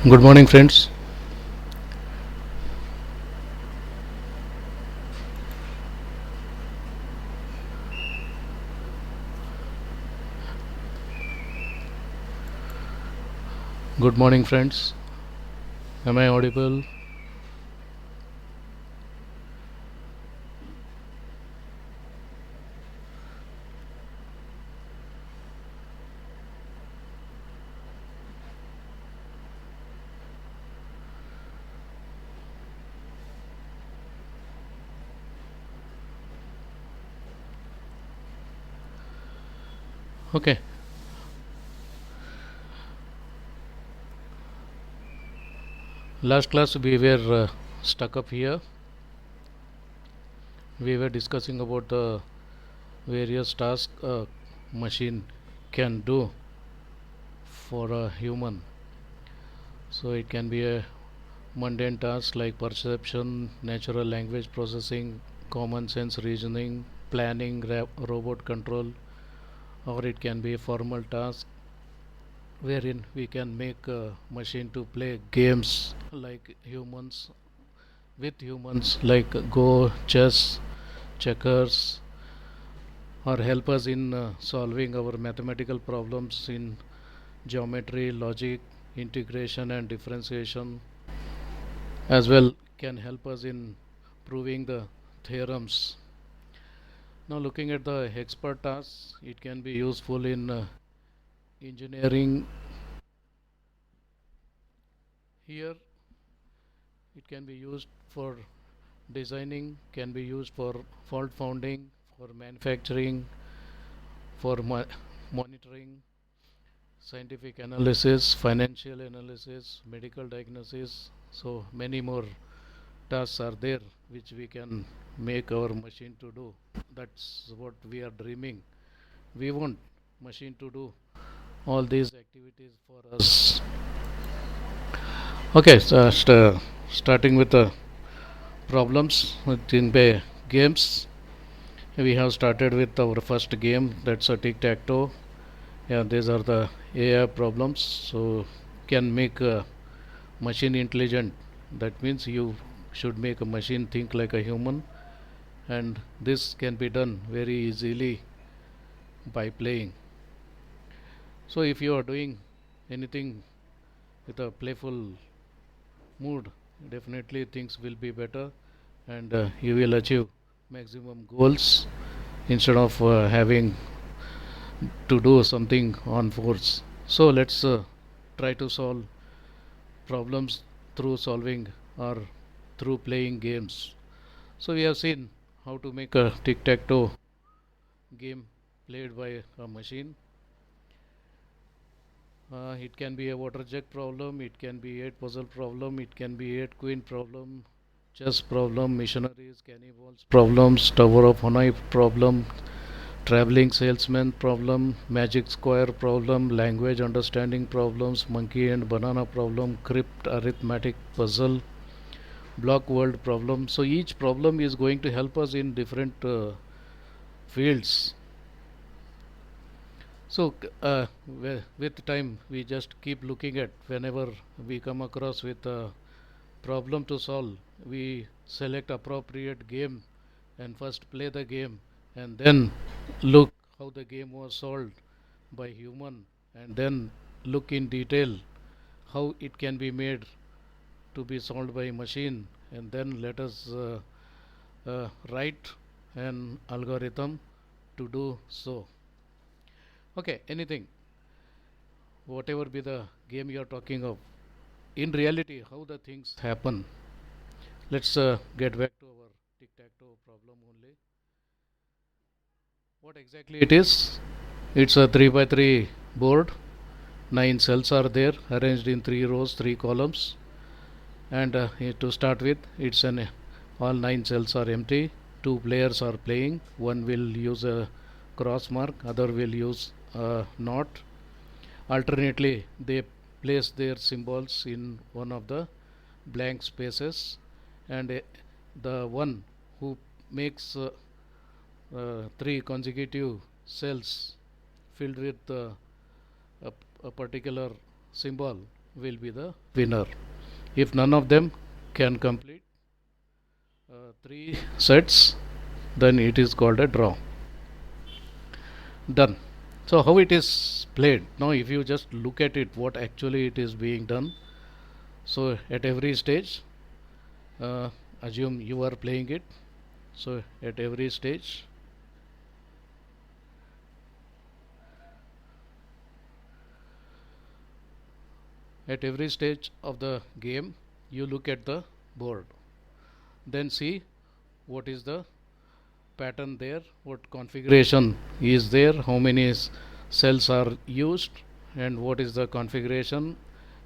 Good morning, friends. Good morning, friends. Am I audible? Okay. Last class we were stuck up here. We were discussing about the various tasks a machine can do for a human. So it can be a mundane task like perception, natural language processing, common sense reasoning, planning, robot control, or it can be a formal task wherein we can make a machine to play games like humans with humans like go, chess, checkers, or help us in solving our mathematical problems in geometry, logic, integration, and differentiation, as well can help us in proving the theorems. Now, looking at the expert tasks, it can be useful in engineering. Here, it can be used for designing, can be used for fault finding, for manufacturing, for monitoring, scientific analysis, financial analysis, medical diagnosis. So many more tasks are there which we can make our machine to do. That's what we are dreaming. We want machine to do all these activities for us. Okay, so starting with the problems within the games. We have started with our first game, that's a tic tac toe. Yeah, these are the AI problems. So can make a machine intelligent. That means you should make a machine think like a human, and this can be done very easily by playing. So if you are doing anything with a playful mood, definitely things will be better, and you will achieve maximum goals instead of having to do something on force. So let's try to solve problems through solving or through playing games. So we have seen how to make a tic tac toe game played by a machine. It can be a water jug problem, it can be a puzzle problem, it can be a queen problem, chess problem, missionaries, cannibals problems, Tower of Hanoi problem, traveling salesman problem, magic square problem, language understanding problems, monkey and banana problem, crypt arithmetic puzzle, block world problem. So each problem is going to help us in different fields. So with time we just keep looking at whenever we come across with a problem to solve, we select appropriate game and first play the game and then look how the game was solved by human, and then look in detail how it can be made to be solved by machine, and then let us write an algorithm to do so. Okay, anything, whatever be the game you are talking of, in reality how the things happen. Let's get back to our tic tac toe problem only. What exactly it is? It's a 3 by 3 board. 9 cells are there arranged in 3 rows, 3 columns. And to start with, it's an all 9 cells are empty. Two players are playing. One will use a cross mark, other will use a knot. Alternately, they place their symbols in one of the blank spaces, and the one who makes three consecutive cells filled with a, a particular symbol will be the winner. If none of them can complete 3 sets, then it is called a draw. Done. So how it is played? Now if you just look at it, what actually it is being done. So at every stage, uh, assume you are playing it. So at every stage, of the game, you look at the board, then see what is the pattern there, what configuration is there, how many cells are used, and what is the configuration,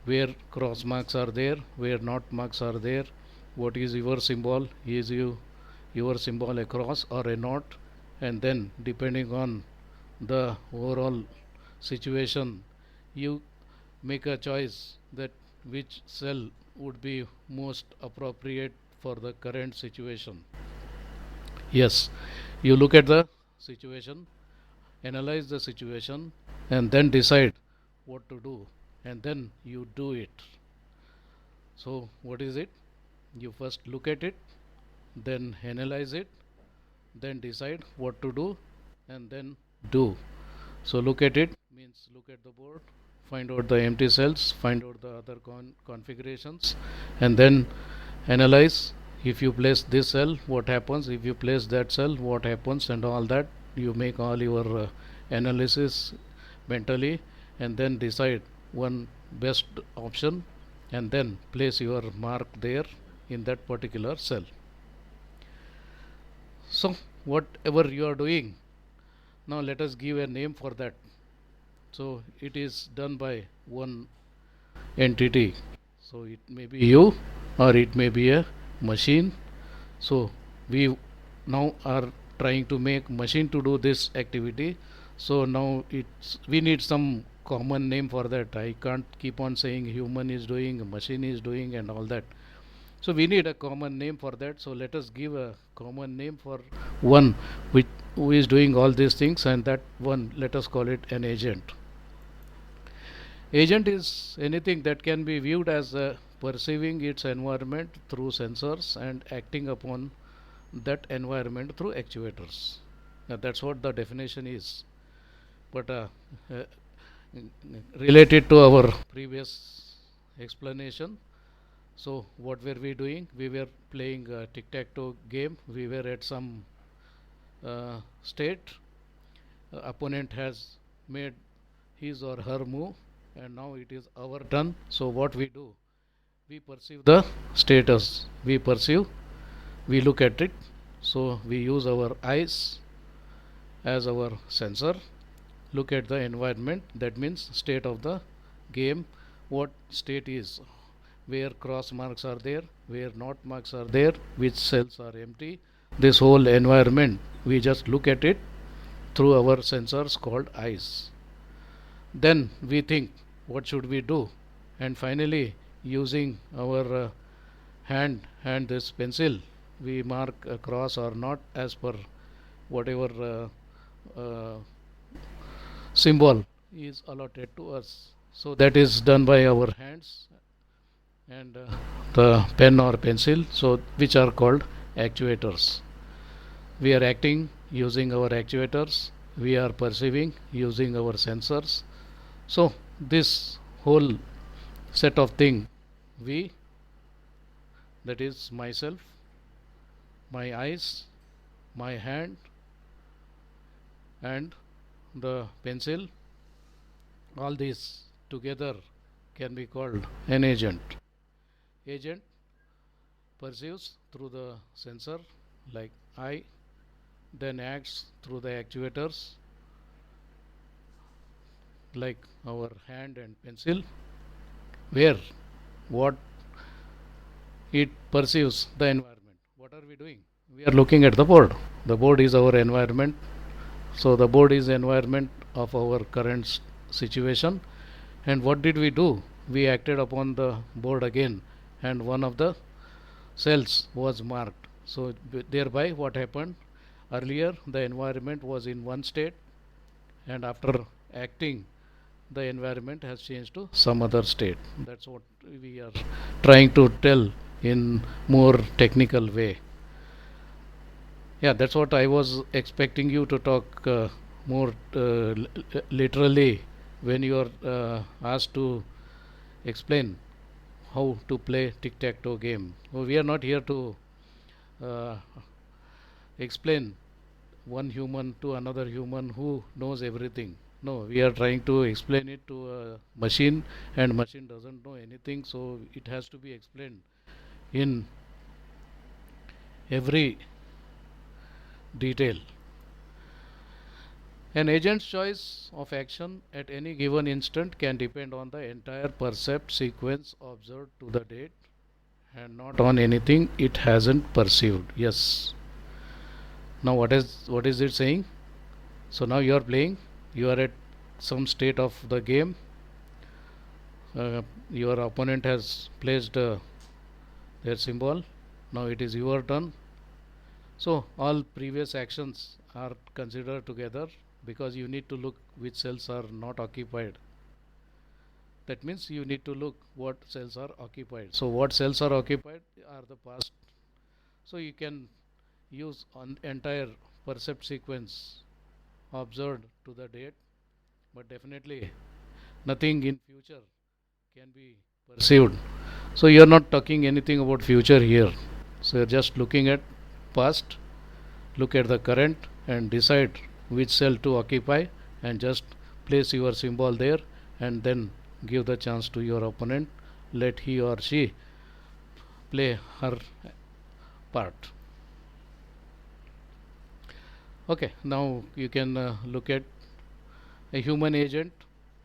where cross marks are there, where not marks are there, what is your symbol, is your symbol a cross or a not, and then depending on the overall situation, you make a choice that which cell would be most appropriate for the current situation. Yes, you look at the situation, analyze the situation, and then decide what to do, and then you do it. So what is it? You first look at it, then analyze it, then decide what to do, and then do. So look at it means look at the board, find out the empty cells, find out the other configurations, and then analyze. If you place this cell, what happens? If you place that cell, what happens? And all that. You make all your analysis mentally, and then decide one best option, and then place your mark there in that particular cell. So whatever you are doing, now let us give a name for that. So it is done by one entity. So it may be you, or it may be a machine. So we now are trying to make machine to do this activity. So now we need some common name for that. I can't keep on saying human is doing, machine is doing, and all that. So we need a common name for that. So let us give a common name for one who is doing all these things, and that one, let us call it an agent. Agent is anything that can be viewed as perceiving its environment through sensors and acting upon that environment through actuators. Now that's what the definition is. But uh, related to our previous explanation, so what were we doing? We were playing a tic-tac-toe game. We were at some state. Opponent has made his or her move, and now it is our turn. So what we do? We perceive the status. We look at it. So we use our eyes as our sensor. Look at the environment. That means state of the game. What state is? Where cross marks are there, where not marks are there, which cells are empty. This whole environment, we just look at it through our sensors called eyes. Then we think what should we do, and finally using our hand and this pencil, we mark a cross or not as per whatever symbol is allotted to us. So that is done by our hands and the pen or pencil, so which are called actuators. We are acting using our actuators, we are perceiving using our sensors. So this whole set of thing, we, that is myself, my eyes, my hand, and the pencil, all these together can be called an agent. Agent perceives through the sensor like eye, then acts through the actuators like our hand and pencil, where what it perceives the environment. What are we doing? We are looking at the board. The board is our environment. So the board is the environment of our current situation. And what did we do? We acted upon the board again, and one of the cells was marked. So thereby what happened? Earlier the environment was in one state, and after acting the environment has changed to some other state. That's what we are trying to tell in more technical way. Yeah, that's what I was expecting you to talk more literally when you are asked to explain how to play tic-tac-toe game. Well, we are not here to uh, explain one human to another human who knows everything. No, we are trying to explain it to a machine, and machine doesn't know anything, so it has to be explained in every detail. An agent's choice of action at any given instant can depend on the entire percept sequence observed to the date and not on anything it hasn't perceived. Yes. Now what is it saying? So now you are playing, you are at some state of the game, your opponent has placed their symbol, now it is your turn. So all previous actions are considered together because you need to look which cells are not occupied. That means you need to look what cells are occupied. So what cells are occupied are the past. So you can use an entire percept sequence observed to the date, but definitely nothing in future can be perceived. So you are not talking anything about future here. So you are just looking at past, look at the current and decide which cell to occupy and just place your symbol there and then give the chance to your opponent, let he or she play her part. Okay, now you can look at a human agent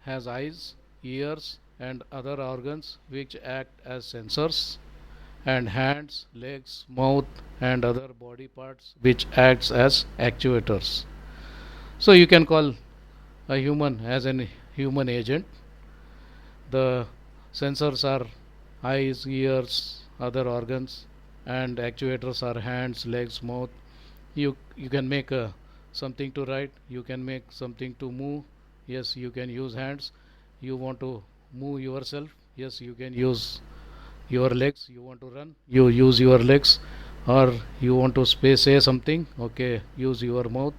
has eyes, ears and other organs which act as sensors, and hands, legs, mouth and other body parts which acts as actuators. So you can call a human as an human agent. The sensors are eyes, ears, other organs, and actuators are hands, legs, mouth. You can make something to write, you can make something to move. Yes, you can use hands. You want to move yourself. Yes, you can use your legs. You want to run, you use your legs. Or you want to say something, okay, use your mouth.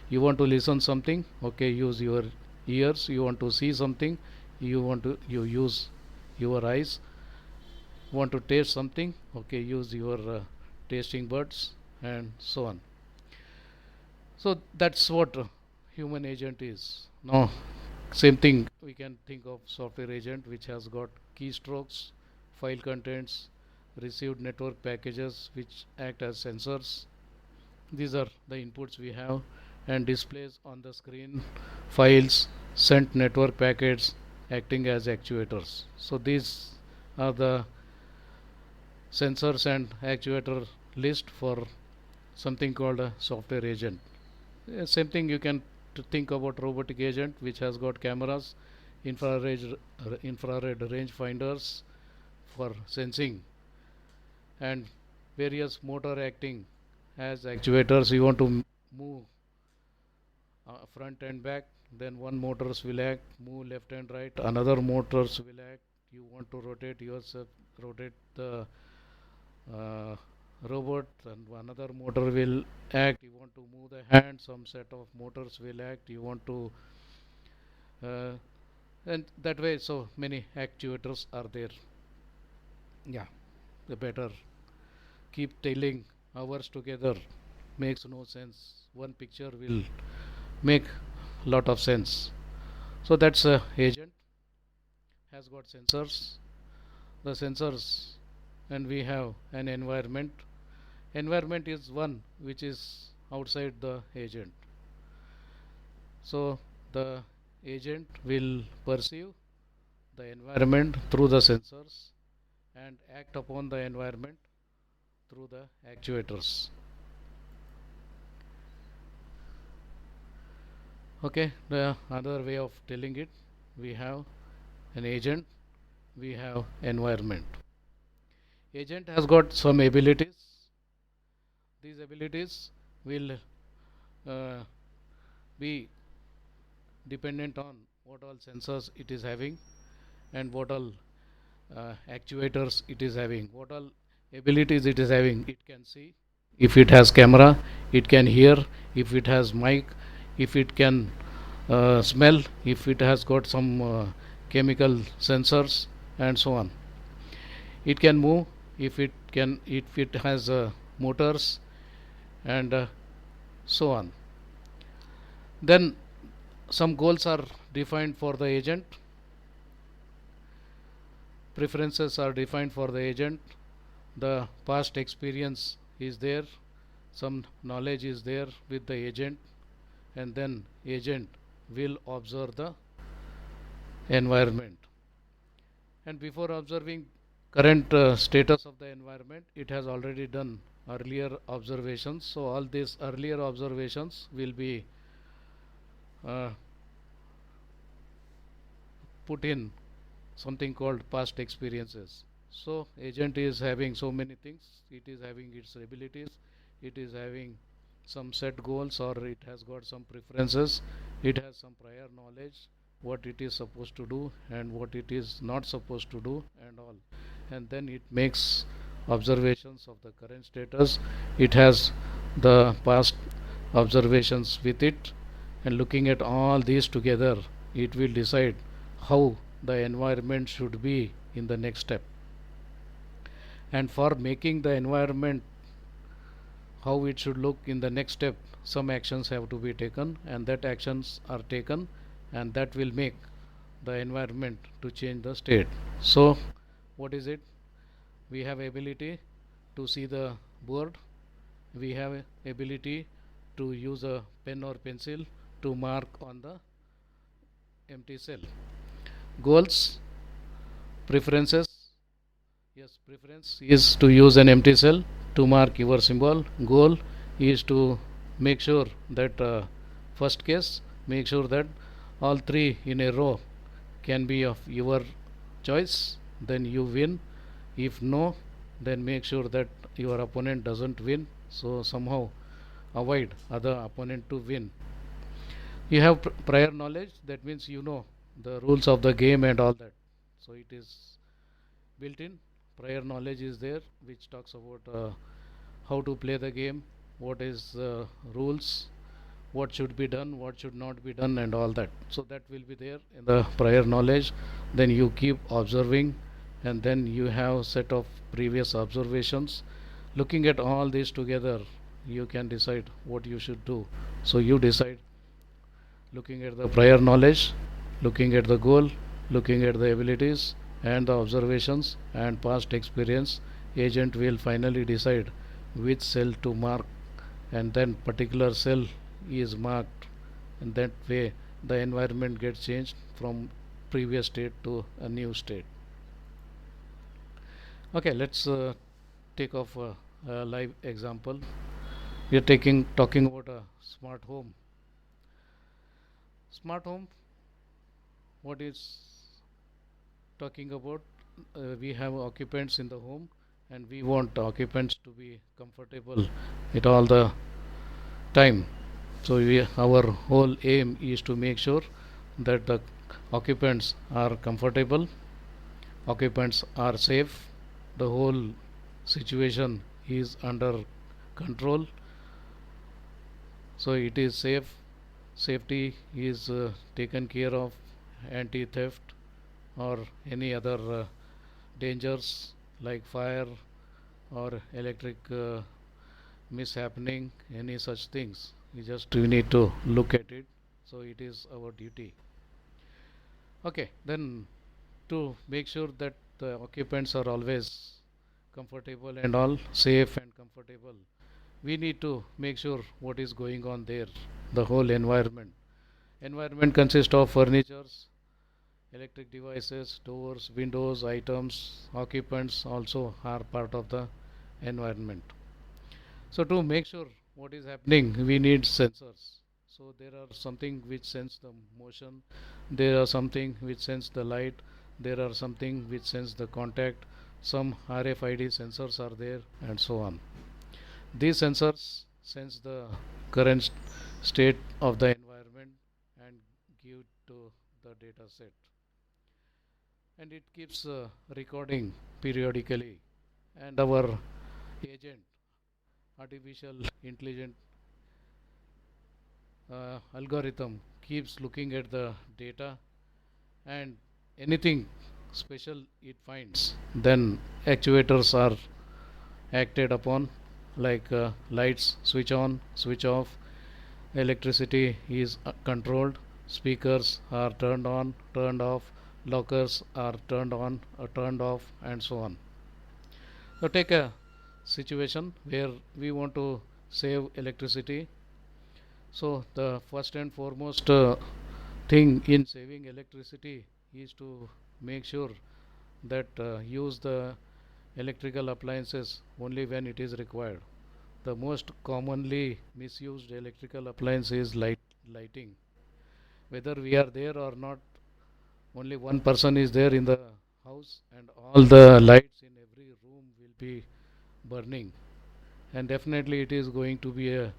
You want to listen something, okay, use your ears. You want to see something, you use your eyes. Want to taste something, okay, use your tasting buds, and so on. So that's what human agent is. Now same thing we can think of software agent, which has got keystrokes, file contents, received network packages which act as sensors. These are the inputs we have, and displays on the screen files, sent network packets acting as actuators. So these are the sensors and actuator list for something called a software agent. Same thing you can think about robotic agent, which has got cameras, infrared range finders for sensing, and various motor acting as actuators. You want to move front and back, then one motors will act, move left and right, another motors will act. You want to rotate yourself, rotate the uh, robot, and another motor will act. You want to move the hand, some set of motors will act. You want to uh, and that way so many actuators are there. Yeah, the better keep telling hours together makes no sense. One picture will make lot of sense. So that's a agent has got sensors, the sensors, and we have an environment. Environment is one which is outside the agent. So the agent will perceive the environment through the sensors and act upon the environment through the actuators. Okay, the other way of telling it, we have an agent, we have environment. Agent has got some abilities. These abilities will be dependent on what all sensors it is having, and what all actuators it is having, what all abilities it is having. It can see, if it has camera, it can hear, if it has mic, if it can smell, if it has got some chemical sensors, and so on. It can move, if it has motors, and so on. Then some goals are defined for the agent, preferences are defined for the agent, the past experience is there, some knowledge is there with the agent, and then agent will observe the environment. And before observing current status of the environment, it has already done earlier observations. So all these earlier observations will be put in something called past experiences. So agent is having so many things, it is having its abilities, it is having some set goals, or it has got some preferences, it has some prior knowledge, what it is supposed to do and what it is not supposed to do, and all. And then it makes observations of the current status, it has the past observations with it, and looking at all these together, it will decide how the environment should be in the next step. And for making the environment how it should look in the next step, some actions have to be taken, and that actions are taken, and that will make the environment to change the state. So what is it? We have ability to see the board, we have ability to use a pen or pencil to mark on the empty cell. Goals, preferences, yes, preference is to use an empty cell to mark your symbol. Goal is to make sure that first case, make sure that all three in a row can be of your choice, then you win. If no, then make sure that your opponent doesn't win, so somehow avoid other opponent to win. You have prior knowledge, that means you know the rules of the game and all that, so it is built in. Prior knowledge is there, which talks about how to play the game, what is rules, what should be done, what should not be done, and all that. So that will be there in the prior knowledge. Then you keep observing, and then you have set of previous observations. Looking at all these together, you can decide what you should do. So you decide, looking at the prior knowledge, looking at the goal, looking at the abilities and the observations and past experience, agent will finally decide which cell to mark, and then particular cell is marked, and that way the environment gets changed from previous state to a new state. Okay, let's take off a live example. We are talking about a smart home. Smart home, what is talking about? We have occupants in the home, and we want occupants to be comfortable at all the time. So our whole aim is to make sure that the occupants are comfortable, occupants are safe, the whole situation is under control, so it is safe, safety is taken care of, anti-theft or any other dangers like fire or electric mishappening, any such things. We need to look at it, so it is our duty. Okay, then to make sure that the occupants are always comfortable and all, safe and comfortable, we need to make sure what is going on there, the whole environment consists of furnitures, electric devices, doors, windows, items. Occupants also are part of the environment. So to make sure what is happening, we need sensors. So there are something which sense the motion, there are something which sense the light, there are something which sense the contact, some RFID sensors are there, and so on. These sensors sense the current state of the environment and give to the the data set, and it keeps recording periodically. And our agent, artificial intelligent algorithm, keeps looking at the data, and anything special it finds, then actuators are acted upon, like lights switch on, switch off, electricity is controlled, speakers are turned on, turned off, lockers are turned on or turned off, and so on. So take a situation where we want to save electricity. So the first and foremost thing in saving electricity is to make sure that use the electrical appliances only when it is required. The most commonly misused electrical appliance is lighting. Whether we are there or not, only one person is there in the house, and all the lights in every room will be burning, and definitely it is going to be a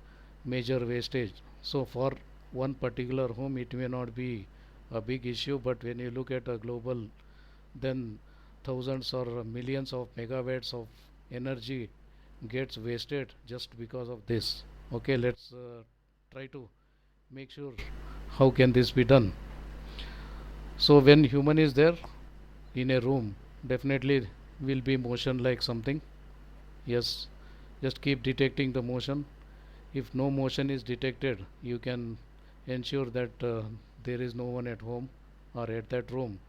major wastage. So for one particular home it may not be a big issue, but when you look at a global, then thousands or millions of megawatts of energy gets wasted just because of this. Okay, let's try to make sure how can this be done. So when human is there in a room, definitely will be motion like something. Yes, just keep detecting the motion. If no motion is detected, you can ensure that there is no one at home or at that room,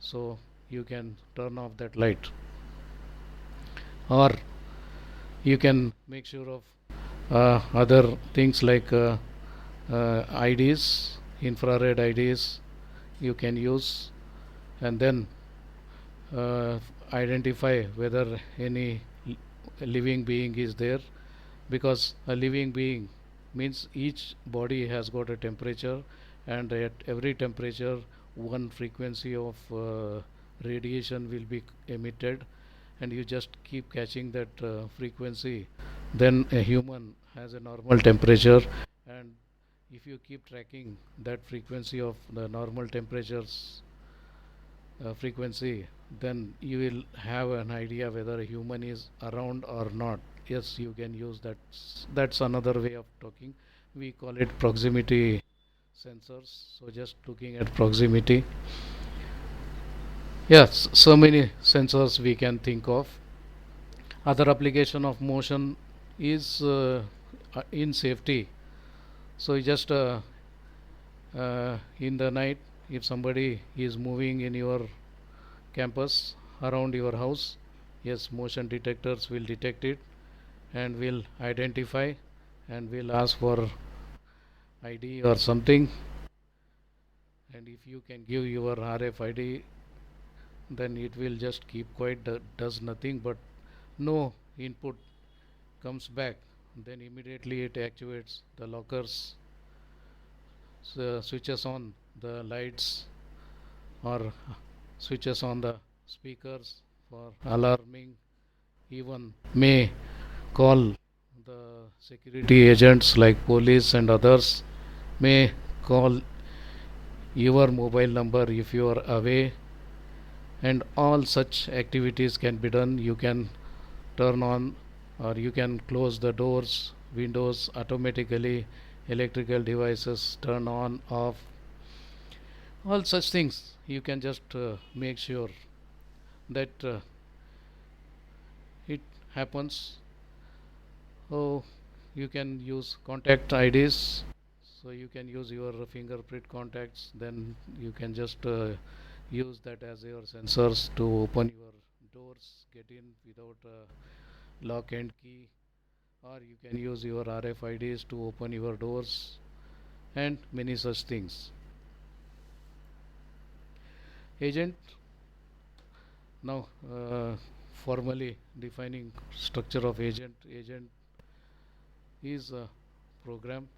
so you can turn off that light, or you can make sure of other things like IDs, infrared IDs you can use, and then uh, identify whether any living being is there, because a living being means each body has got a temperature, and at every temperature one frequency of radiation will be emitted, and you just keep catching that frequency, then a human has a normal temperature. And if you keep tracking that frequency of the normal temperatures frequency, then you will have an idea whether a human is around or not. Yes, you can use that. That's another way of talking. We call it proximity sensors. So just looking at proximity. Yes, so many sensors we can think of. Other application of motion is in safety. So just in the night, if somebody is moving in your campus around your house, yes, motion detectors will detect it and will identify and will ask for ID or something. And if you can give your RFID, then it will just keep quiet, does nothing, but no input comes back. Then immediately it activates the lockers, switches on the lights, or switches on the speakers for alarming, even may call the security agents like police and others, may call your mobile number if you are away, and all such activities can be done. You can turn on or you can close the doors, windows automatically, electrical devices turn on, off, all such things. You can just make sure that it happens. Oh, you can use contact IDs, so you can use your fingerprint contacts, then you can just use that as your sensors to open your doors, get in without lock and key, or you can use your RFIDs to open your doors, and many such things. Agent, now formally defining structure of agent. Agent is a program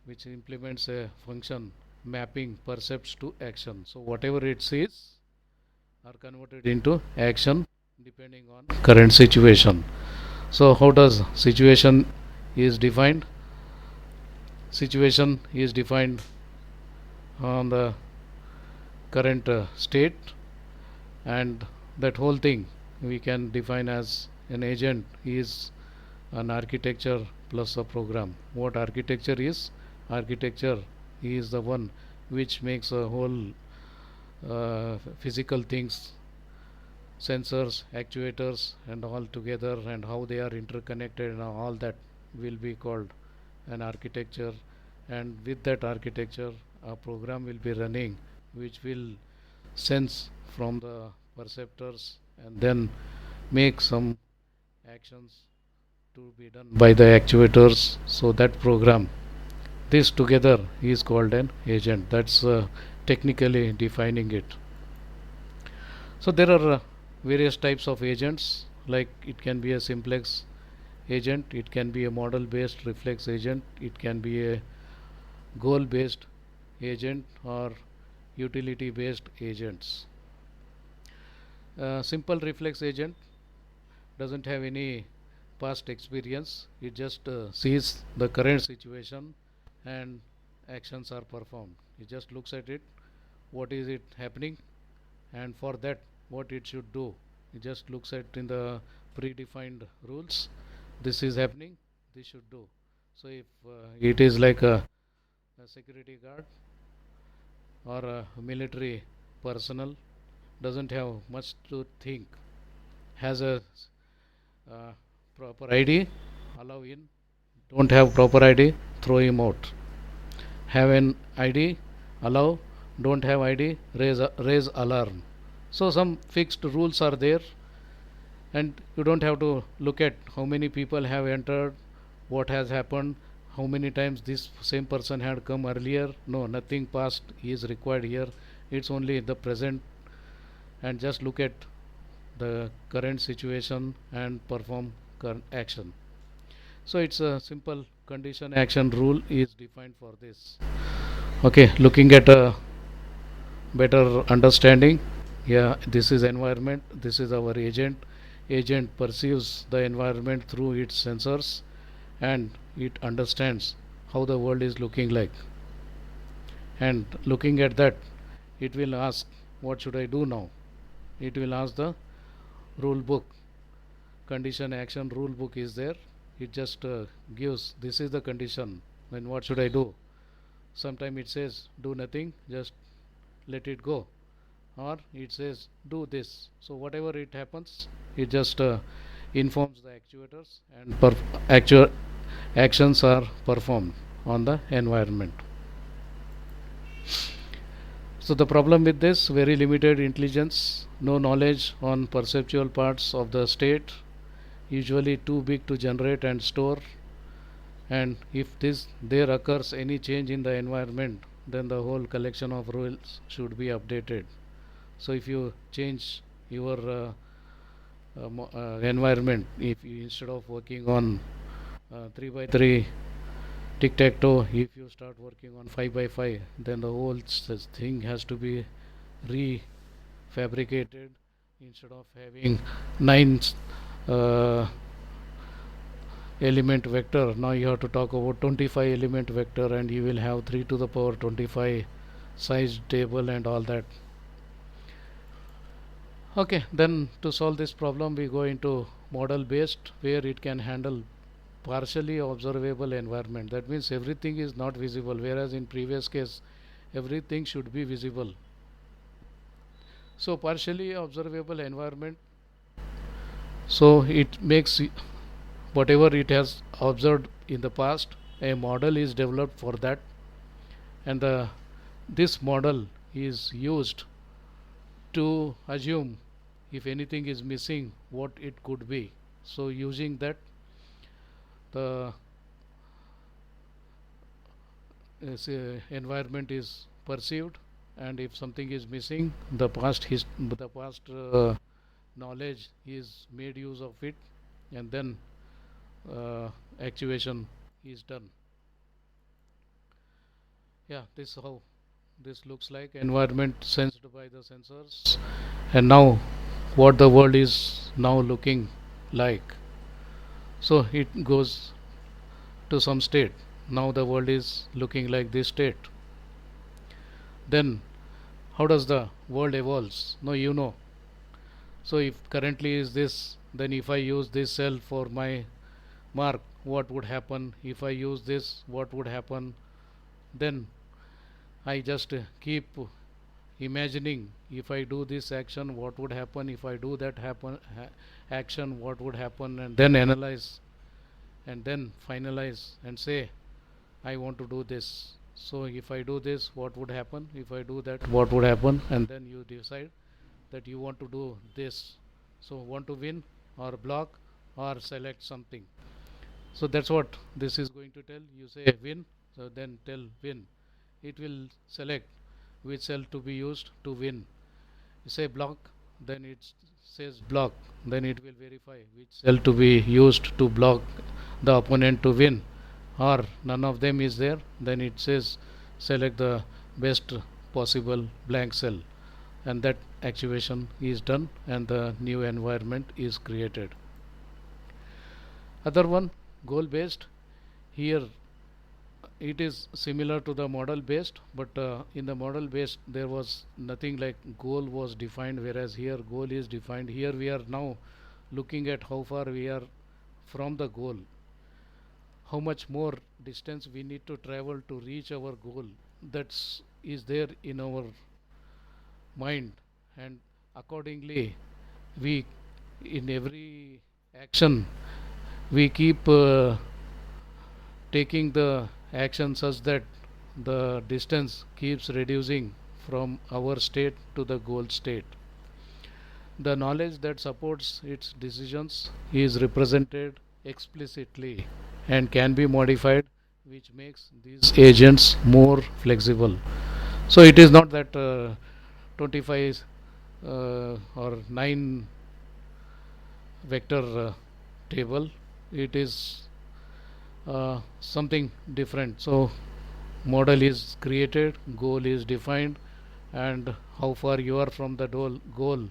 which implements a function mapping percepts to action. So whatever it says are converted into action depending on current situation. So how does situation is defined? Situation is defined on the current state, and that whole thing we can define as an agent is an architecture plus a program. What architecture is? Architecture is the one which makes a whole physical things, sensors, actuators, and all together, and how they are interconnected, and all that will be called an architecture. And with that architecture, a program will be running which will sense from the perceptors and then make some actions to be done by the actuators. So that program, this together is called an agent. That's technically defining it. So there are various types of agents, like it can be a simplex agent, it can be a model based reflex agent, it can be a goal based agent, or utility based agents. Simple reflex agent doesn't have any past experience, it just sees the current situation and actions are performed. It just looks at it, what is it happening, and for that what it should do. It just looks at in the predefined rules, this is happening, this should do. So if it is like a security guard or a military personnel, doesn't have much to think, has a proper ID, allow in, don't have proper ID, throw him out, have an ID, allow, don't have ID, raise alarm. So some fixed rules are there, and you don't have to look at how many people have entered, what has happened, how many times this same person had come earlier. No, nothing past is required here. It's only the present, and just look at the current situation and perform current action. So it's a simple condition action rule is defined for this. Okay, looking at a better understanding, yeah, this is environment, this is our agent. Agent perceives the environment through its sensors, and it understands how the world is looking like, and looking at that, it will ask, what should I do now? It will ask the rule book, condition action rule book is there. It just gives, this is the condition, then what should I do? Sometime it says do nothing, just let it go, or it says do this. So whatever it happens, it just informs the actuators, and actions are performed on the environment. So the problem with this, very limited intelligence, no knowledge on perceptual parts of the state, usually too big to generate and store, and if there occurs any change in the environment, then the whole collection of rules should be updated. So if you change your environment, if you, instead of working on 3 by 3 tic-tac-toe, if you start working on 5 by 5, then the whole thing has to be refabricated. Instead of having 9 uh, element vector, now you have to talk about 25 element vector, and you will have 3 to the power 25 size table and all that. Okay, then to solve this problem we go into model based, where it can handle partially observable environment. That means everything is not visible, whereas in previous case everything should be visible. So partially observable environment, so it makes whatever it has observed in the past, a model is developed for that, and this model is used to assume if anything is missing, what it could be. So using that, the environment is perceived, and if something is missing, the past knowledge is made use of it, and then actuation is done. Yeah, this is how this looks like, environment sensed by the sensors, and now what the world is now looking like. So it goes to some state, now the world is looking like this state. Then how does the world evolves? No, you know. So if currently is this, then if I use this cell for my mark, what would happen? If I use this, what would happen? Then I just keep imagining, if I do this action, what would happen? If I do that action, what would happen? And then analyze, and then finalize and say, I want to do this. So if I do this, what would happen? If I do that, what would happen? And then you decide that you want to do this. So want to win or block or select something. So that's what this is going to tell. You say win, so then tell win. It will select which cell to be used to win. You say block, then it says block, then it will verify which cell to be used to block the opponent to win, or none of them is there, then it says select the best possible blank cell, and that activation is done and the new environment is created. Other one, goal based. Here it is similar to the model based, but in the model based there was nothing like goal was defined, whereas here goal is defined. Here we are now looking at how far we are from the goal, how much more distance we need to travel to reach our goal. That's is there in our mind, and accordingly we, in every action, we keep taking the action such that the distance keeps reducing from our state to the goal state. The knowledge that supports its decisions is represented explicitly and can be modified, which makes these agents more flexible. So it is not that 25 or 9 vector table, it is something different. So model is created, goal is defined, and how far you are from the goal.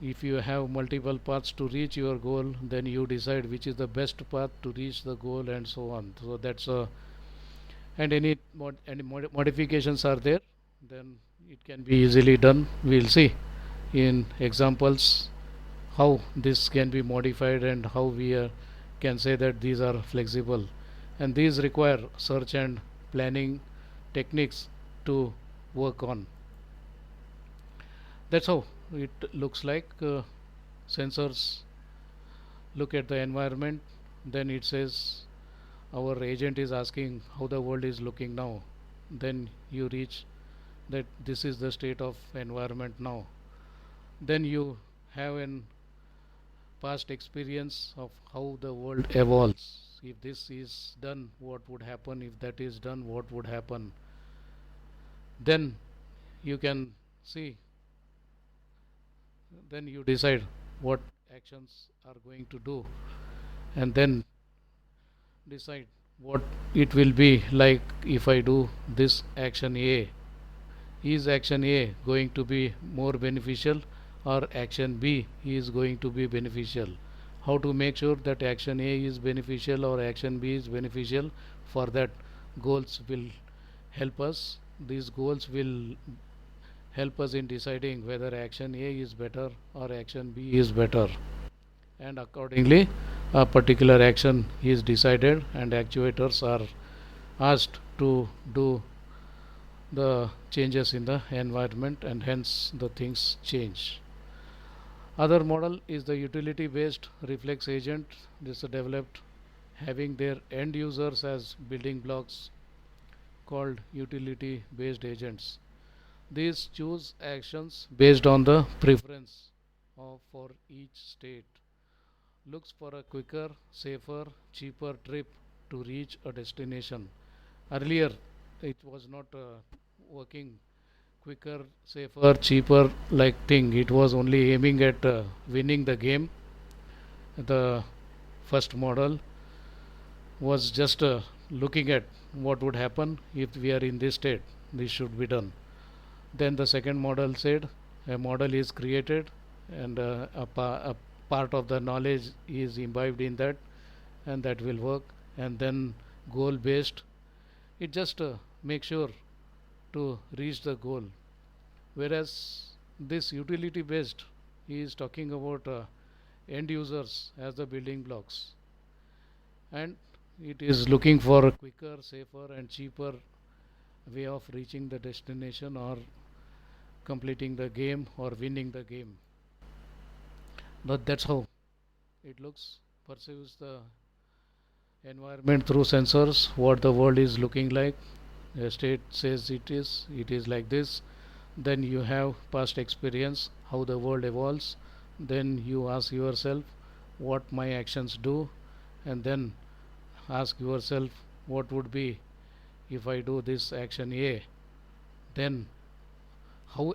If you have multiple paths to reach your goal, then you decide which is the best path to reach the goal, and so on. So that's a, and any modifications are there, then it can be easily done. We'll see in examples how this can be modified and how we can say that these are flexible, and these require search and planning techniques to work on. That's how it looks like. Sensors look at the environment, then it says our agent is asking how the world is looking now, then you reach that this is the state of environment now. Then you have an past experience of how the world evolves. If this is done, what would happen? If that is done, what would happen? Then you can see, then you decide what actions are going to do, and then decide what it will be like if I do this action A. Is action A going to be more beneficial, or action B is going to be beneficial? How to make sure that action A is beneficial or action B is beneficial? For that, goals will help us. These goals will help us in deciding whether action A is better or action B is better, and accordingly a particular action is decided and actuators are asked to do the changes in the environment, and hence the things change. Other model is the utility based reflex agent. This is developed having their end users as building blocks, called utility based agents. These choose actions based on the preference for each state, looks for a quicker, safer, cheaper trip to reach a destination. Earlier it was not working quicker, safer, cheaper like thing. It was only aiming at winning the game. The first model was just looking at what would happen if we are in this state, this should be done. Then the second model said a model is created, and a part of the knowledge is imbibed in that, and that will work. And then goal based, it just makes sure to reach the goal. Whereas this utility based is talking about end users as the building blocks, and it is looking for a quicker, safer, and cheaper way of reaching the destination or completing the game or winning the game. But that's how it looks, perceives the environment through sensors, what the world is looking like. A state says it is like this. Then you have past experience, how the world evolves. Then you ask yourself what my actions do, and then ask yourself what would be if I do this action A, then how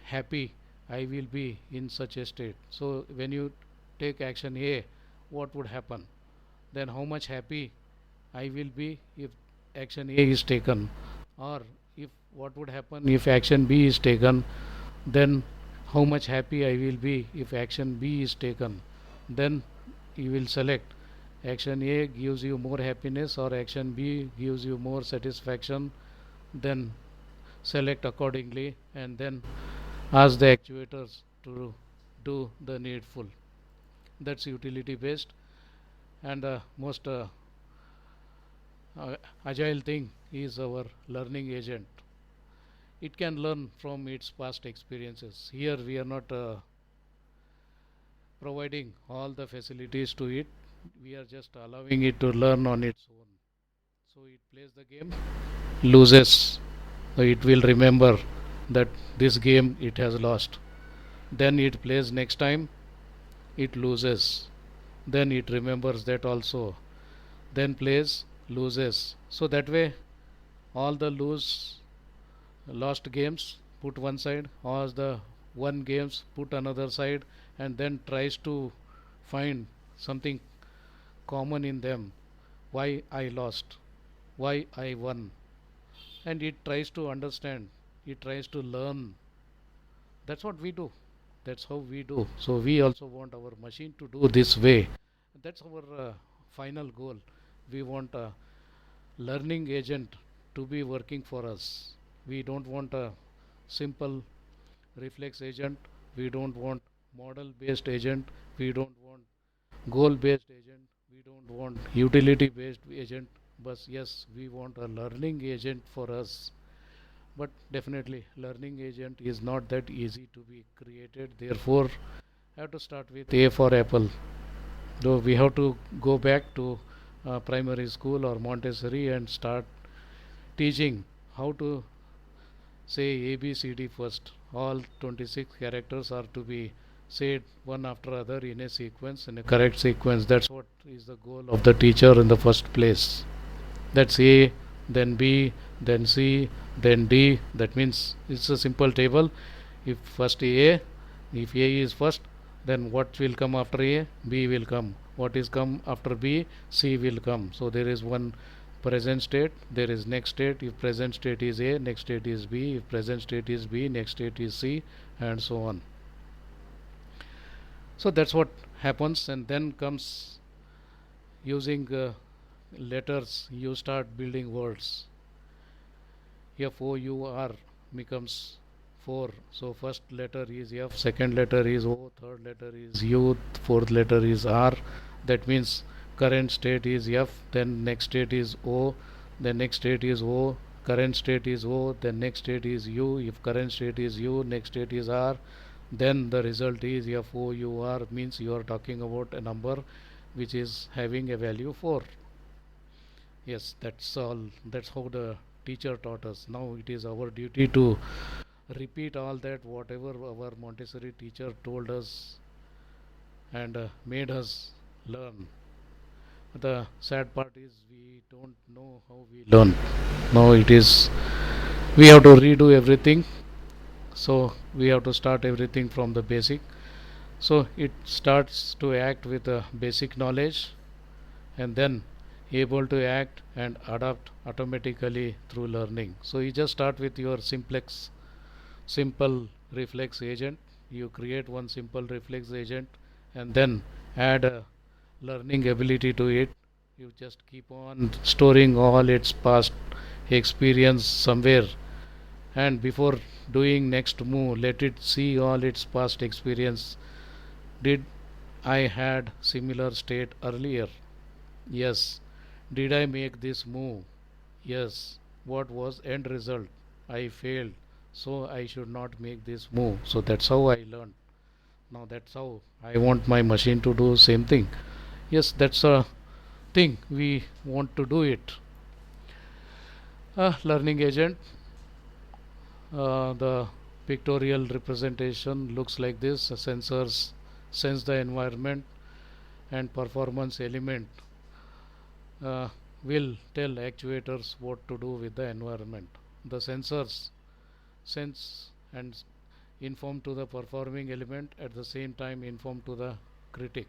happy I will be in such a state. So when you take action A, what would happen? Then how much happy I will be if action A is taken, or if what would happen if action B is taken, then how much happy I will be if action B is taken. Then you will select action A gives you more happiness or action B gives you more satisfaction. Then select accordingly and then ask the actuators to do the needful. That's utility based, and the most agile thing is our learning agent. It can learn from its past experiences. Here we are not providing all the facilities to it, we are just allowing it to learn on its own. So it plays the game, loses, so it will remember that this game it has lost. Then it plays next time, it loses. Then it remembers that also. Then plays, loses. So that way, all the lost games put one side, all the won games put another side, and then tries to find something common in them. Why I lost? Why I won? And it tries to understand. It tries to learn. That's what we do. That's how we do. So we also want our machine to do this way. That's our final goal. We want a learning agent to be working for us. We don't want a simple reflex agent. We don't want model based agent. We don't want goal based agent. We don't want utility based agent. But yes, we want a learning agent for us. But definitely learning agent is not that easy to be created. Therefore I have to start with A for apple. Though we have to go back to primary school or Montessori and start teaching how to say ABCD first. All 26 characters are to be said one after other in a sequence, in a correct sequence. That's what is the goal of the teacher in the first place. That's A, then B, then C, then D. That means it's a simple table. If first A, if A is first, then what will come after A? B will come. What is come after B? C will come. So there is one present state, there is next state. If present state is A, next state is B. If present state is B, next state is C, and so on. So that's what happens, and then comes using letters, you start building words. FOUR becomes 4. So first letter is F, second letter is O, third letter is U, fourth letter is R. That means current state is F, then next state is O, then next state is O, current state is O, then next state is U. If current state is U, next state is R, then the result is FOUR, means you are talking about a number which is having a value 4. Yes, that's all. That's how the teacher taught us. Now it is our duty to repeat all that whatever our Montessori teacher told us and made us learn. The sad part is we don't know how we learn. Now it is we have to redo everything. So we have to start everything from the basic. So it starts to act with a basic knowledge and then able to act and adapt automatically through learning. So you just start with your simple reflex agent. You create one simple reflex agent and then add a learning ability to it. You just keep on storing all its past experience somewhere, and before doing next move, let it see all its past experience. Did I had similar state earlier? Yes. Did I make this move? Yes. What was end result? I failed. So I should not make this move. So that's how I learned. Now that's how I want my machine to do same thing. Yes, that's a thing we want to do it. A learning agent. The pictorial representation looks like this. Sensors sense the environment and performance element uh, will tell actuators what to do with the environment. The sensors sense and inform to the performing element, at the same time inform to the critic.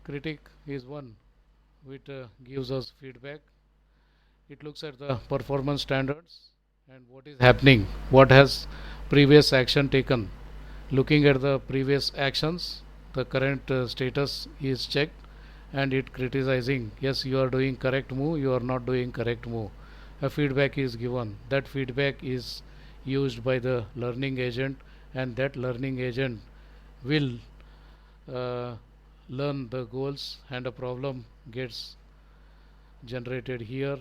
Critic is one which gives us feedback. It looks at the performance standards and what is happening, what has previous action taken. Looking at the previous actions, the current status is checked and it criticizing, yes, you are doing correct move, you are not doing correct move. A feedback is given. That feedback is used by the learning agent, and that learning agent will uh, learn the goals, and a problem gets generated here.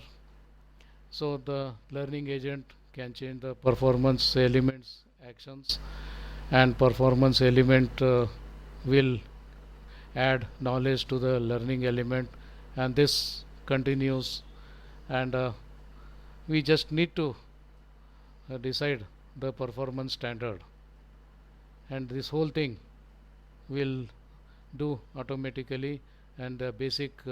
So the learning agent can change the performance elements actions, and performance element will add knowledge to the learning element, and this continues. And we just need to decide the performance standard, and this whole thing will do automatically. And the basic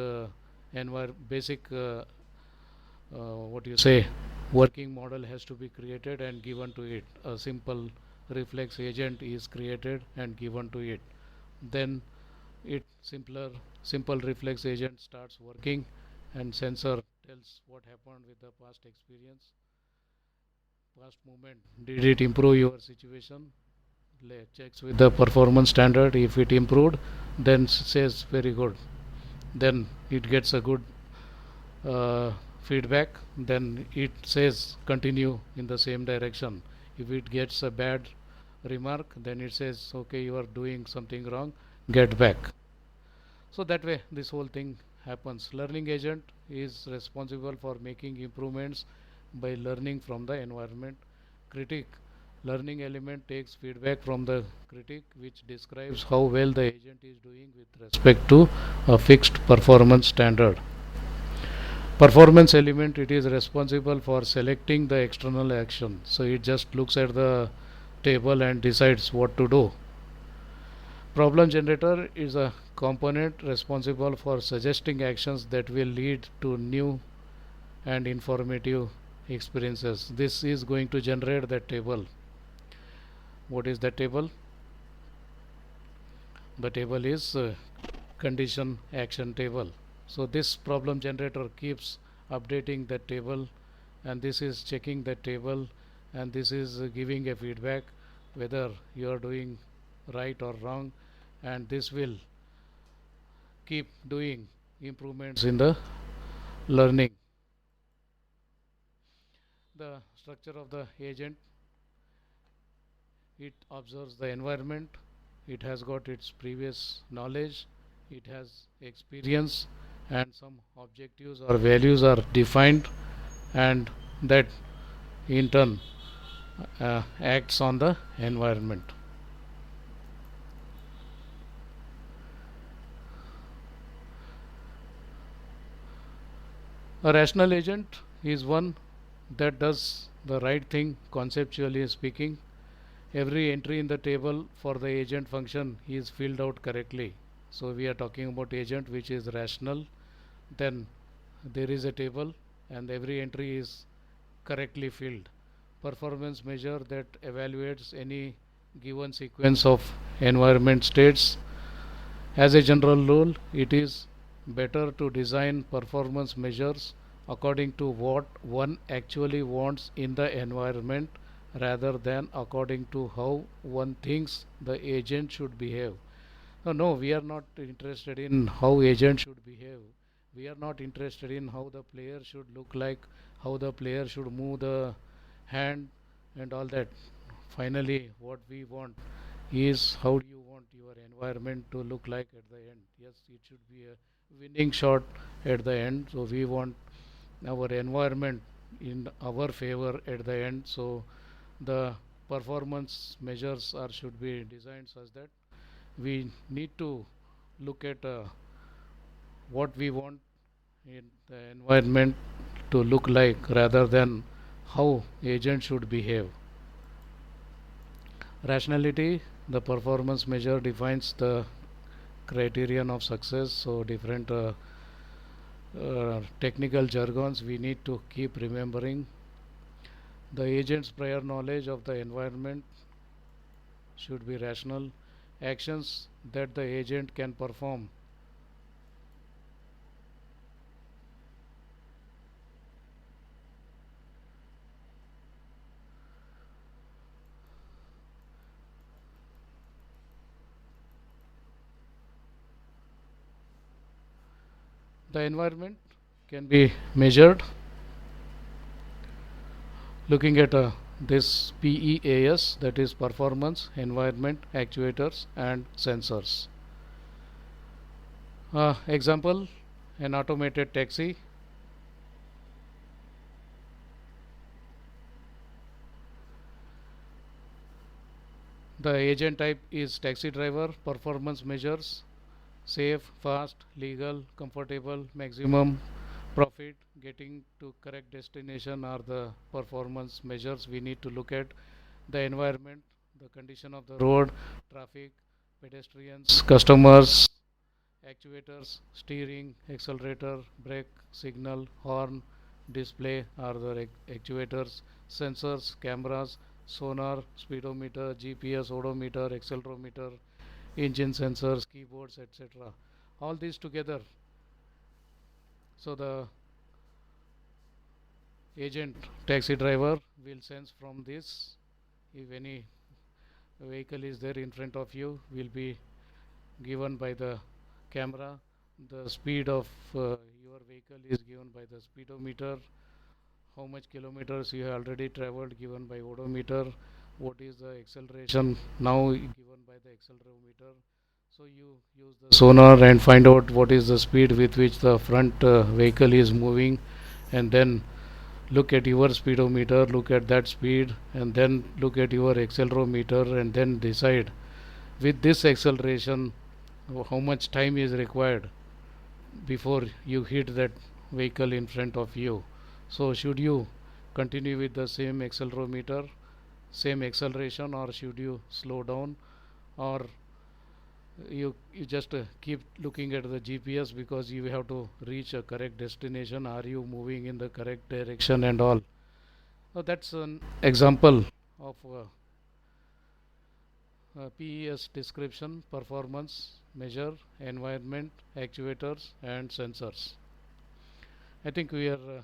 what you say working model has to be created and given to it. A simple reflex agent is created and given to it. Then it simple reflex agent starts working, and sensor tells what happened with the past experience, past movement. Did it improve your situation? Checks with the performance standard. If it improved, then says very good. Then it gets a good feedback. Then it says continue in the same direction. If it gets a bad remark, then it says okay, you are doing something wrong, get back. So that way this whole thing happens. Learning agent is responsible for making improvements by learning from the environment. Critic learning element takes feedback from the critic, which describes how well the agent is doing with respect to a fixed performance standard. Performance element, it is responsible for selecting the external action. So it just looks at the table and decides what to do. Problem generator is a component responsible for suggesting actions that will lead to new and informative experiences. This is going to generate that table. What is that table? The table is condition action table. So this problem generator keeps updating that table, and this is checking that table, and this is giving a feedback whether you are doing right or wrong, and this will keep doing improvements in the learning. The structure of the agent, it observes the environment, it has got its previous knowledge, it has experience, and some objectives or values are defined, and that in turn acts on the environment. A rational agent is one that does the right thing conceptually speaking. Every entry in the table for the agent function is filled out correctly. So we are talking about agent which is rational. Then there is a table and every entry is correctly filled. Performance measure that evaluates any given sequence of environment states. As a general rule, it is better to design performance measures according to what one actually wants in the environment rather than according to how one thinks the agent should behave. No, we are not interested in how agent should behave. We are not interested in how the player should look like, how the player should move the hand, and all that. Finally, what we want is how do you want your environment to look like at the end. Yes, it should be a winning shot at the end. So we want our environment in our favor at the end. So the performance measures are should be designed such that we need to look at what we want in the environment to look like rather than how agent should behave. Rationality, the performance measure defines the criterion of success. So different technical jargons we need to keep remembering. The agent's prior knowledge of the environment should be rational. Actions that the agent can perform. The environment can be measured looking at this PEAS, that is performance, environment, actuators and sensors. Example, an automated taxi. The agent type is taxi driver. Performance measures: safe, fast, legal, comfortable, maximum profit, getting to correct destination are the performance measures we need to look at. The environment, the condition of the road, traffic, pedestrians, customers, actuators, steering, accelerator, brake, signal, horn, display are the actuators. Sensors, cameras, sonar, speedometer, GPS, odometer, accelerometer, engine sensors, keyboards, etc. All these together. So the agent taxi driver will sense from this if any vehicle is there in front of you, will be given by the camera. The speed of your vehicle is given by the speedometer. How much kilometers you have already traveled given by odometer. What is the acceleration now given by the accelerometer. So you use the sonar and find out what is the speed with which the front vehicle is moving, and then look at your speedometer, look at that speed, and then look at your accelerometer, and then decide with this acceleration how much time is required before you hit that vehicle in front of you. So should you continue with the same accelerometer, same acceleration, or should you slow down, or you just keep looking at the GPS because you have to reach a correct destination. Are you moving in the correct direction and all? So that's an example of PES description: performance measure, environment, actuators and sensors. I think we are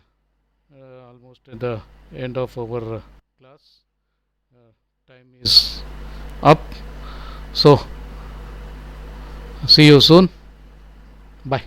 almost at the end of our class. Time is up. So see you soon. Bye.